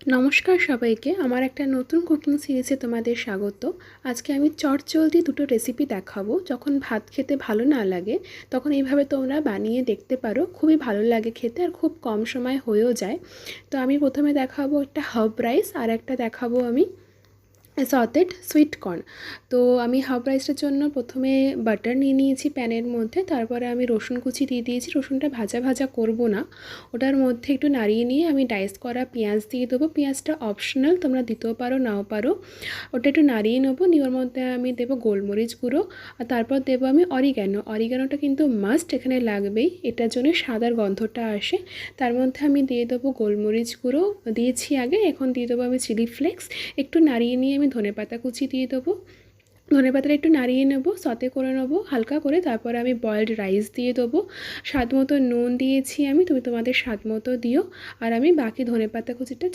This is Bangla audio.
নমস্কার সবাইকে, আমার একটা নতুন কুকিং সিরিজে তোমাদের স্বাগত। আজকে আমি চটজলদি দুটো রেসিপি দেখাবো। যখন ভাত খেতে ভালো না লাগে তখন এইভাবে তোমরা বানিয়ে দেখতে পারো, খুবই ভালো লাগে খেতে আর খুব কম সময় হয়েও যায়। তো আমি প্রথমে দেখাবো একটা হার্ব রাইস, আর একটা দেখাবো আমি সটেড সুইট কর্ন। তো আমি হাফ রাইসটার জন্য প্রথমে বাটার নিয়ে নিয়েছি প্যানের মধ্যে, তারপরে আমি রসুন কুচি দিয়ে দিয়েছি। রসুনটা ভাজা ভাজা করব না, ওটার মধ্যে একটু নাড়িয়ে নিয়ে আমি ডাইস করা পেঁয়াজ দিয়ে দেবো। পেঁয়াজটা অপশনাল, তোমরা দিতেও পারো নাও পারো। ওটা একটু নাড়িয়ে নেবো, নিয়ে ওর মধ্যে আমি দেবো গোলমরিচ গুঁড়ো, আর তারপর দেবো আমি অরিগ্যানোটা কিন্তু মাস্ট এখানে লাগবেই, এটার জন্য সাদার গন্ধটা আসে। তার মধ্যে আমি দিয়ে দেবো গোলমরিচ গুঁড়ো, দিয়েছি আগে, এখন দিয়ে দেবো আমি চিলি ফ্লেক্স। একটু নাড়িয়ে নিয়ে আমি ধনেপাতা কুচি দিয়ে দেবো। ধনেপাতাটা একটু নাড়িয়ে নেবো, সতে করে নেবো হালকা করে। তারপরে আমি বয়েলড রাইস দিয়ে দেবো। স্বাদ মতো নুন দিয়েছি আমি, তুমি তোমাদের স্বাদ মতো দিও। আর আমি বাকি ধনেপাতা কুচিটা